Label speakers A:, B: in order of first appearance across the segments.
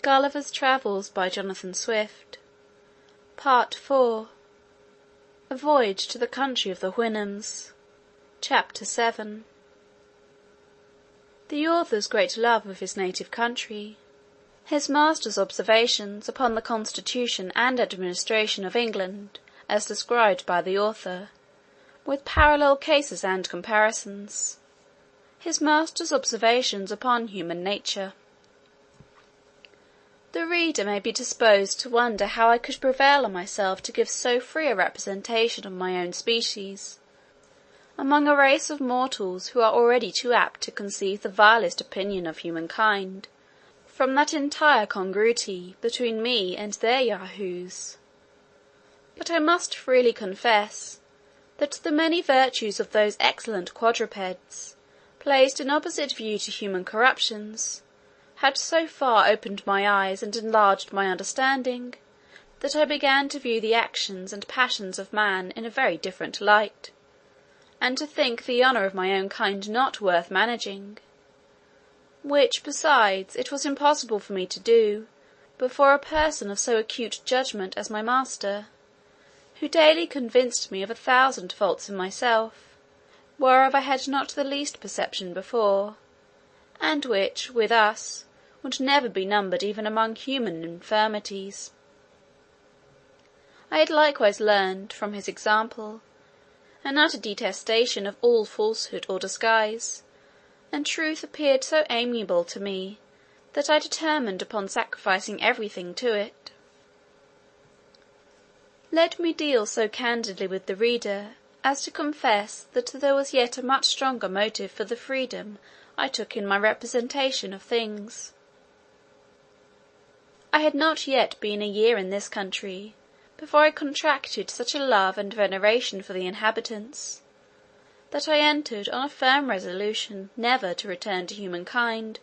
A: Gulliver's Travels by Jonathan Swift. Part IV. A Voyage to the Country of the Houyhnhnms. Chapter 7. The author's great love of his native country, his master's observations upon the constitution and administration of England as described by the author, with parallel cases and comparisons, his master's observations upon human nature. The reader may be disposed to wonder how I could prevail on myself to give so free a representation of my own species, among a race of mortals who are already too apt to conceive the vilest opinion of humankind, from that entire congruity between me and their Yahoos. But I must freely confess that the many virtues of those excellent quadrupeds, placed in opposite view to human corruptions, had so far opened my eyes and enlarged my understanding, that I began to view the actions and passions of man in a very different light, and to think the honour of my own kind not worth managing, which, besides, it was impossible for me to do before a person of so acute judgment as my master, who daily convinced me of 1,000 faults in myself, whereof I had not the least perception before, and which, with us, would never be numbered even among human infirmities. I had likewise learned, from his example, an utter detestation of all falsehood or disguise, and truth appeared so amiable to me, that I determined upon sacrificing everything to it. Let me deal so candidly with the reader as to confess that there was yet a much stronger motive for the freedom I took in my representation of things. I had not yet been a year in this country before I contracted such a love and veneration for the inhabitants, that I entered on a firm resolution never to return to humankind,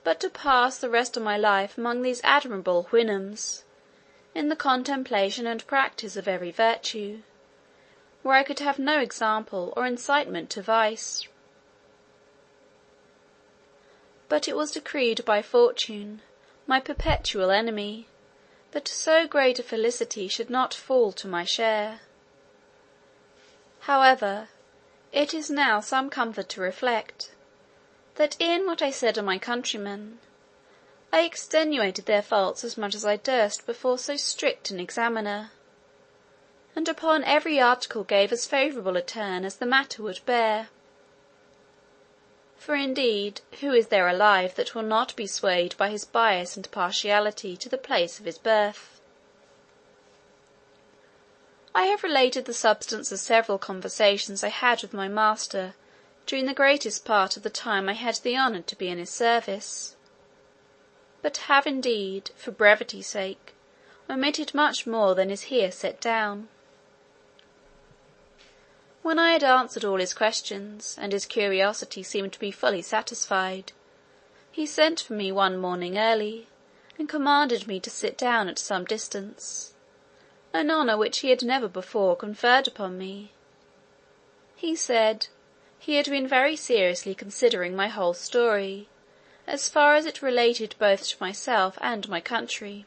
A: but to pass the rest of my life among these admirable Houyhnhnms, in the contemplation and practice of every virtue, where I could have no example or incitement to vice. But it was decreed by fortune, my perpetual enemy, that so great a felicity should not fall to my share. However, it is now some comfort to reflect, that in what I said of my countrymen, I extenuated their faults as much as I durst before so strict an examiner, and upon every article gave as favourable a turn as the matter would bear. For indeed, who is there alive that will not be swayed by his bias and partiality to the place of his birth? I have related the substance of several conversations I had with my master during the greatest part of the time I had the honour to be in his service, but have indeed, for brevity's sake, omitted much more than is here set down. When I had answered all his questions, and his curiosity seemed to be fully satisfied, he sent for me one morning early, and commanded me to sit down at some distance, an honour which he had never before conferred upon me. He said, he had been very seriously considering my whole story, as far as it related both to myself and my country;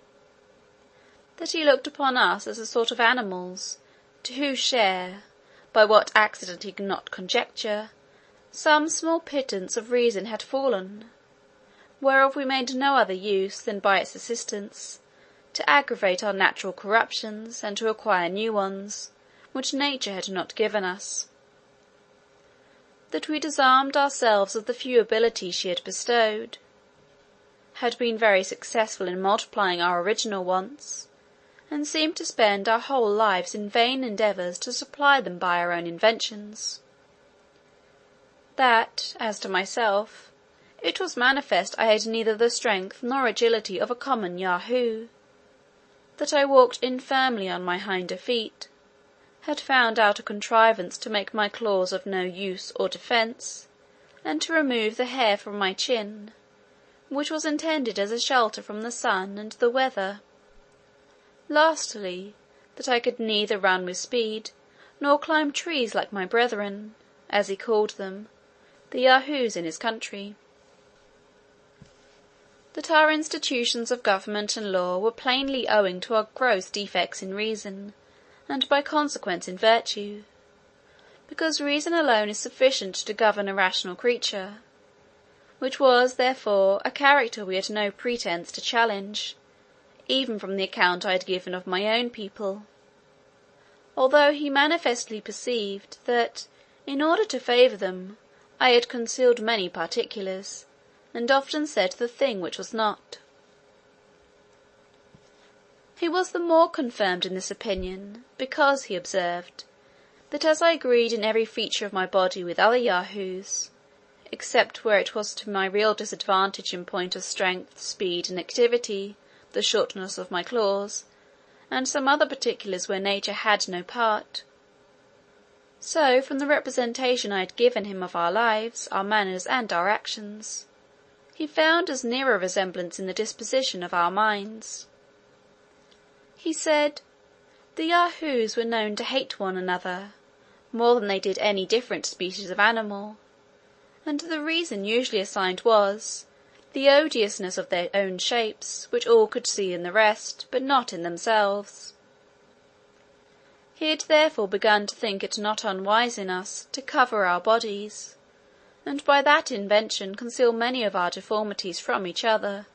A: that he looked upon us as a sort of animals, to whose share, by what accident he could not conjecture, some small pittance of reason had fallen, whereof we made no other use than by its assistance, to aggravate our natural corruptions, and to acquire new ones, which nature had not given us; that we disarmed ourselves of the few abilities she had bestowed, had been very successful in multiplying our original wants, and seemed to spend our whole lives in vain endeavours to supply them by our own inventions; that, as to myself, it was manifest I had neither the strength nor agility of a common Yahoo; that I walked infirmly on my hinder feet, had found out a contrivance to make my claws of no use or defence, and to remove the hair from my chin, which was intended as a shelter from the sun and the weather; lastly, that I could neither run with speed, nor climb trees like my brethren, as he called them, the Yahoos in his country. that our institutions of government and law were plainly owing to our gross defects in reason, and by consequence in virtue, because reason alone is sufficient to govern a rational creature, which was therefore a character we had no pretence to challenge, even from the account I had given of my own people, although he manifestly perceived that, in order to favour them, I had concealed many particulars, and often said the thing which was not. He was the more confirmed in this opinion, because he observed, that as I agreed in every feature of my body with other Yahoos, except where it was to my real disadvantage in point of strength, speed, and activity, the shortness of my claws, and some other particulars where nature had no part, so from the representation I had given him of our lives, our manners, and our actions, he found as near a resemblance in the disposition of our minds. He said, the Yahoos were known to hate one another, more than they did any different species of animal, and the reason usually assigned was, the odiousness of their own shapes, which all could see in the rest, but not in themselves. He had therefore begun to think it not unwise in us to cover our bodies, and by that invention conceal many of our deformities from each other,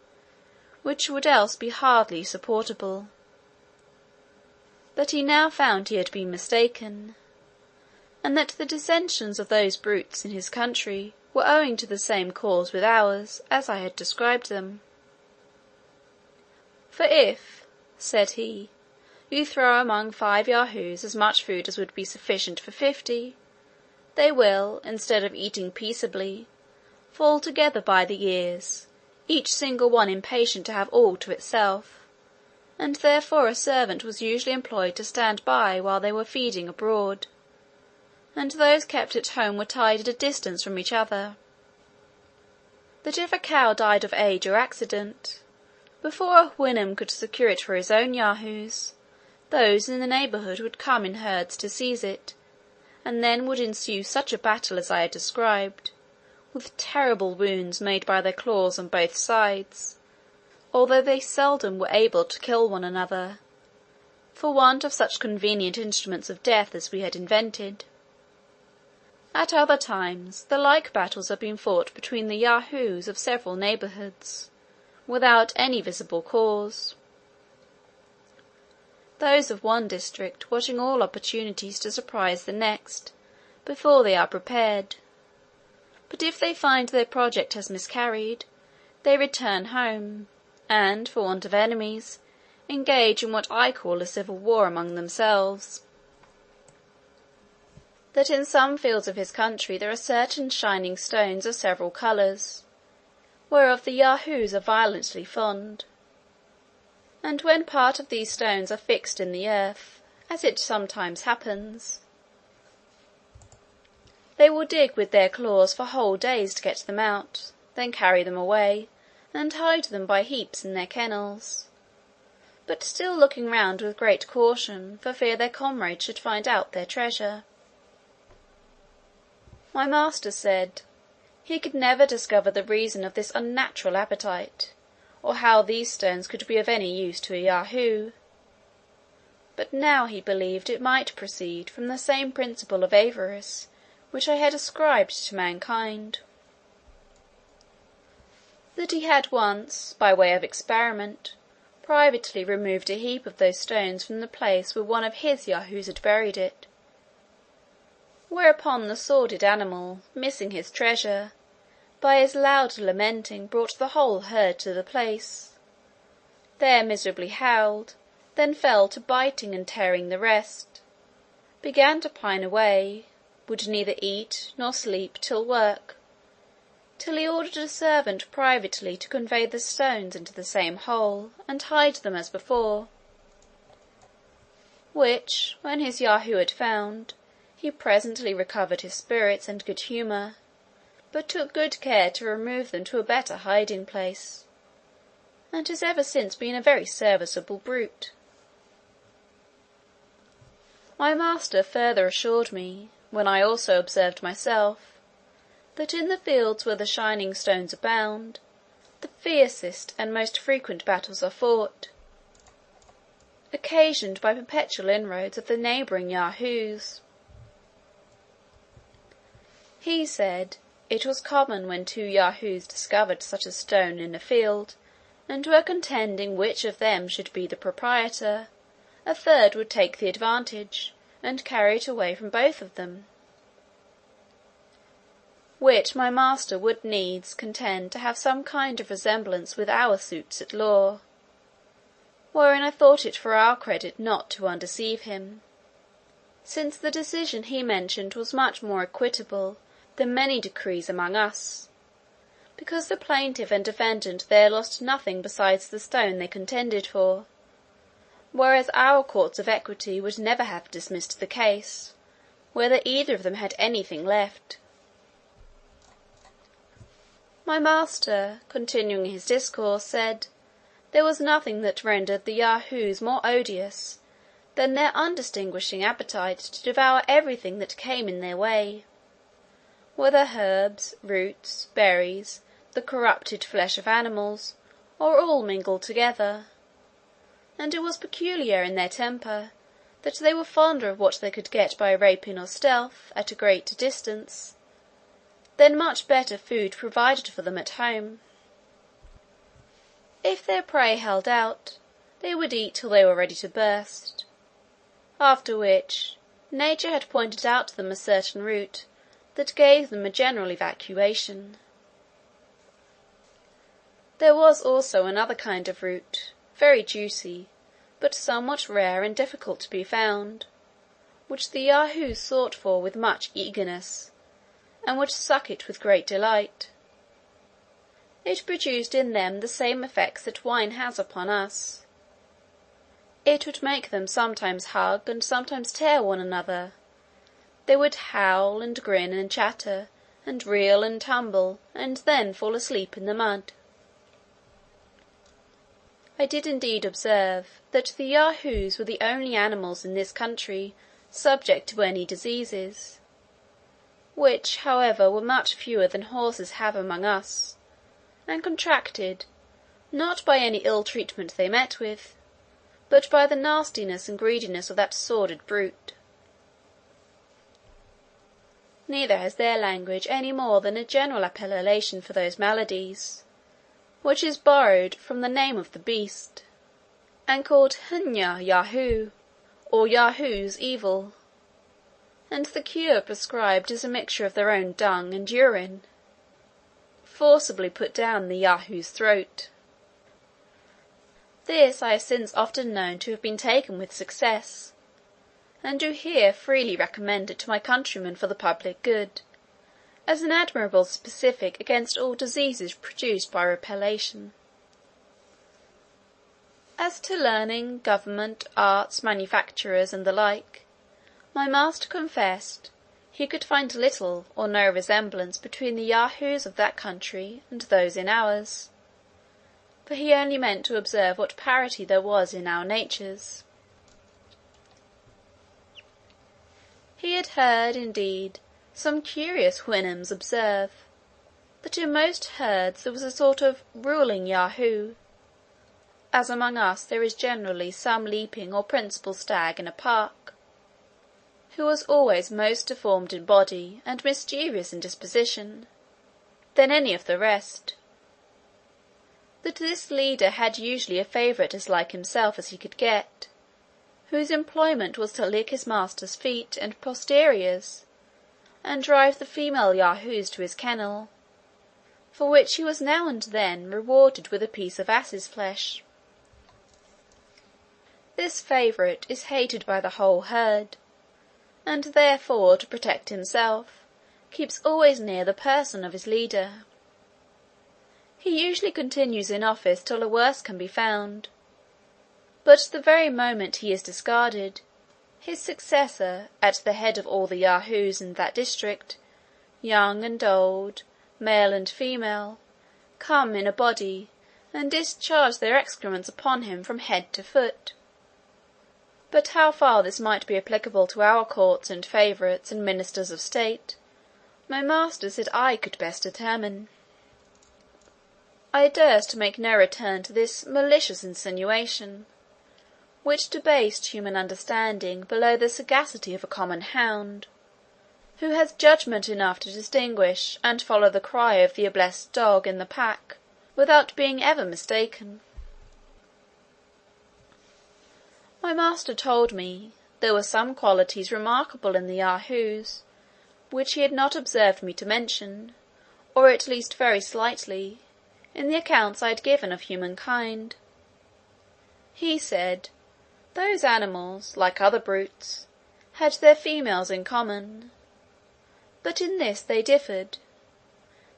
A: which would else be hardly supportable. That he now found he had been mistaken, and that the dissensions of those brutes in his country were owing to the same cause with ours, as I had described them. For if, said he, you throw among 5 Yahoos as much food as would be sufficient for 50, they will, instead of eating peaceably, fall together by the ears, each single one impatient to have all to itself, and therefore a servant was usually employed to stand by while they were feeding abroad, and those kept at home were tied at a distance from each other, that if a cow died of age or accident, before a Houyhnhnm could secure it for his own Yahoos, those in the neighbourhood would come in herds to seize it, and then would ensue such a battle as I had described, with terrible wounds made by their claws on both sides, although they seldom were able to kill one another, for want of such convenient instruments of death as we had invented. At other times, the like battles have been fought between the Yahoos of several neighbourhoods, without any visible cause. Those of one district watching all opportunities to surprise the next, before they are prepared; but if they find their project has miscarried, they return home, and, for want of enemies, engage in what I call a civil war among themselves. That in some fields of his country there are certain shining stones of several colours, whereof the Yahoos are violently fond, and when part of these stones are fixed in the earth, as it sometimes happens, they will dig with their claws for whole days to get them out, then carry them away, and hide them by heaps in their kennels, but still looking round with great caution, for fear their comrades should find out their treasure. My master said, he could never discover the reason of this unnatural appetite, or how these stones could be of any use to a Yahoo, but now he believed it might proceed from the same principle of avarice which I had ascribed to mankind. That he had once, by way of experiment, privately removed a heap of those stones from the place where one of his Yahoos had buried it, whereupon the sordid animal, missing his treasure, by his loud lamenting brought the whole herd to the place, there miserably howled, then fell to biting and tearing the rest, began to pine away, would neither eat nor sleep till work, till he ordered a servant privately to convey the stones into the same hole, and hide them as before, which, when his Yahoo had found, he presently recovered his spirits and good humour, but took good care to remove them to a better hiding place, and has ever since been a very serviceable brute. My master further assured me, when I also observed myself, that in the fields where the shining stones abound, the fiercest and most frequent battles are fought, occasioned by perpetual inroads of the neighbouring Yahoos. He said, it was common when two Yahoos discovered such a stone in a field, and were contending which of them should be the proprietor, a third would take the advantage, and carry it away from both of them, which my master would needs contend to have some kind of resemblance with our suits at law, wherein I thought it for our credit not to undeceive him, since the decision he mentioned was much more equitable than many decrees among us, because the plaintiff and defendant there lost nothing besides the stone they contended for, whereas our courts of equity would never have dismissed the case, whether either of them had anything left. My master, continuing his discourse, said, there was nothing that rendered the Yahoos more odious than their undistinguishing appetite to devour everything that came in their way, whether herbs, roots, berries, the corrupted flesh of animals, or all mingled together; and it was peculiar in their temper, that they were fonder of what they could get by rapine or stealth, at a great distance, than much better food provided for them at home. If their prey held out, they would eat till they were ready to burst, after which, nature had pointed out to them a certain root that gave them a general evacuation. There was also another kind of root, very juicy, but somewhat rare and difficult to be found, which the Yahoos sought for with much eagerness, and would suck it with great delight. It produced in them the same effects that wine has upon us. It would make them sometimes hug and sometimes tear one another. They would howl and grin and chatter, and reel and tumble, and then fall asleep in the mud. I did indeed observe that the Yahoos were the only animals in this country subject to any diseases, which, however, were much fewer than horses have among us, and contracted, not by any ill treatment they met with, but by the nastiness and greediness of that sordid brute. Neither has their language any more than a general appellation for those maladies, which is borrowed from the name of the beast, and called Hnya Yahoo, or Yahoo's evil, and the cure prescribed is a mixture of their own dung and urine, forcibly put down the Yahoo's throat. This I have since often known to have been taken with success, and do here freely recommend it to my countrymen for the public good, as an admirable specific against all diseases produced by repellation. As to learning, government, arts, manufactures, and the like, my master confessed he could find little or no resemblance between the Yahoos of that country and those in ours, for he only meant to observe what parity there was in our natures. He had heard, indeed, some curious Houyhnhnms observe, that in most herds there was a sort of ruling Yahoo, as among us there is generally some leaping or principal stag in a park, who was always most deformed in body and mischievous in disposition, than any of the rest; that this leader had usually a favourite as like himself as he could get, whose employment was to lick his master's feet and posteriors, and drive the female Yahoos to his kennel, for which he was now and then rewarded with a piece of ass's flesh. This favourite is hated by the whole herd, and therefore, to protect himself, keeps always near the person of his leader. He usually continues in office till a worse can be found, but the very moment he is discarded, his successor, at the head of all the Yahoos in that district, young and old, male and female, come in a body, and discharge their excrements upon him from head to foot. But how far this might be applicable to our courts and favourites and ministers of state, my master said I could best determine. I durst make no return to this malicious insinuation, which debased human understanding below the sagacity of a common hound, who has judgment enough to distinguish and follow the cry of the ablest dog in the pack, without being ever mistaken. My master told me, there were some qualities remarkable in the Yahoos, which he had not observed me to mention, or at least very slightly, in the accounts I had given of humankind. He said, those animals, like other brutes, had their females in common, but in this they differed,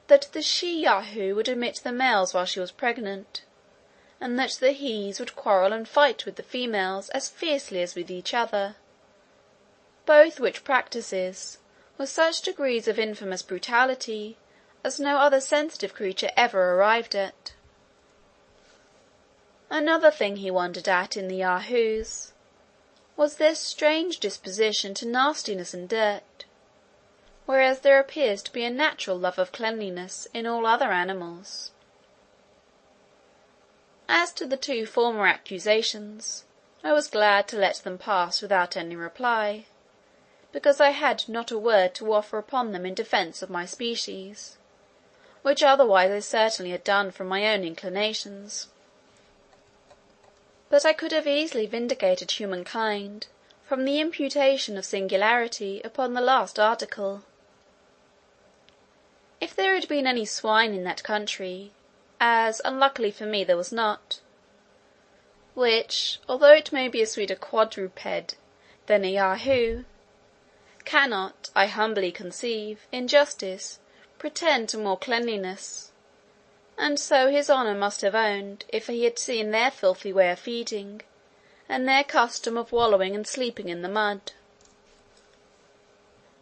A: that the she-Yahoo would omit the males while she was pregnant, and that the hes would quarrel and fight with the females as fiercely as with each other, both which practices were such degrees of infamous brutality as no other sensitive creature ever arrived at. Another thing he wondered at in the Yahoos was their strange disposition to nastiness and dirt, whereas there appears to be a natural love of cleanliness in all other animals. As to the two former accusations, I was glad to let them pass without any reply, because I had not a word to offer upon them in defence of my species, which otherwise I certainly had done from my own inclinations. But I could have easily vindicated humankind from the imputation of singularity upon the last article. If there had been any swine in that country, as unluckily for me there was not, which, although it may be a sweeter quadruped than a Yahoo, cannot, I humbly conceive, in justice, pretend to more cleanliness, and so his honour must have owned, if he had seen their filthy way of feeding, and their custom of wallowing and sleeping in the mud.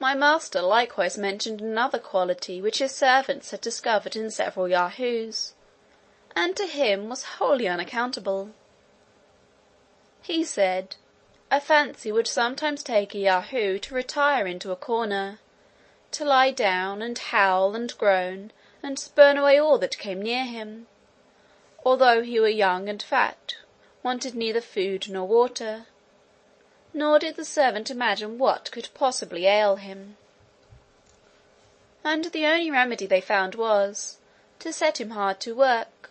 A: My master likewise mentioned another quality which his servants had discovered in several Yahoos, and to him was wholly unaccountable. He said, a fancy would sometimes take a Yahoo to retire into a corner, to lie down, and howl, and groan, and spurn away all that came near him, although he were young and fat, wanted neither food nor water, nor did the servant imagine what could possibly ail him. And the only remedy they found was, to set him hard to work,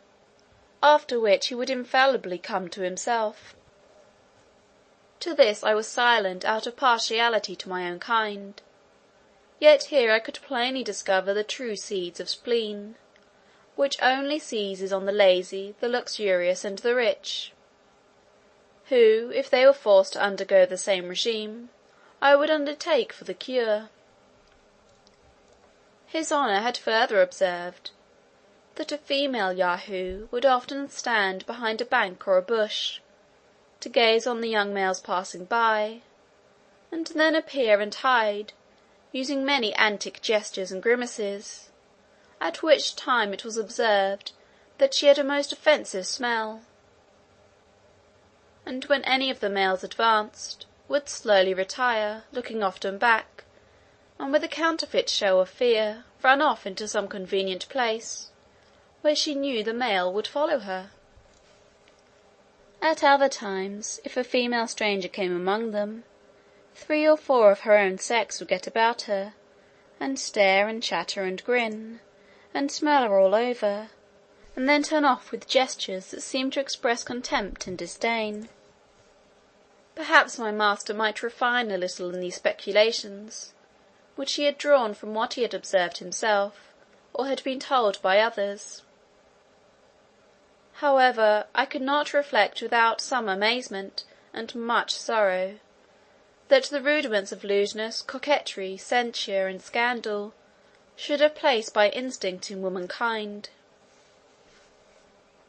A: after which he would infallibly come to himself. To this I was silent out of partiality to my own kind, yet here I could plainly discover the true seeds of spleen, which only seizes on the lazy, the luxurious, and the rich, who, if they were forced to undergo the same regime, I would undertake for the cure. His honour had further observed, that a female Yahoo would often stand behind a bank or a bush, to gaze on the young males passing by, and then appear and hide, using many antic gestures and grimaces, at which time it was observed that she had a most offensive smell, and when any of the males advanced, would slowly retire, looking often back, and with a counterfeit show of fear run off into some convenient place, where she knew the male would follow her. At other times, if a female stranger came among them, 3 or 4 of her own sex would get about her, and stare and chatter and grin, and smell her all over, and then turn off with gestures that seemed to express contempt and disdain. Perhaps my master might refine a little in these speculations, which he had drawn from what he had observed himself, or had been told by others. However, I could not reflect without some amazement and much sorrow, that the rudiments of lewdness, coquetry, censure, and scandal should have place by instinct in womankind.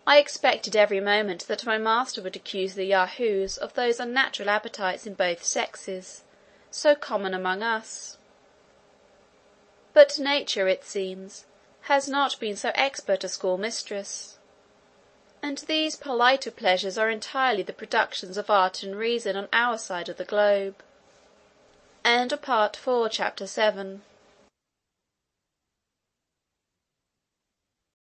A: I expected every moment that my master would accuse the Yahoos of those unnatural appetites in both sexes, so common among us. But nature, it seems, has not been so expert a schoolmistress, and these politer pleasures are entirely the productions of art and reason on our side of the globe. End of Part IV, Chapter 7.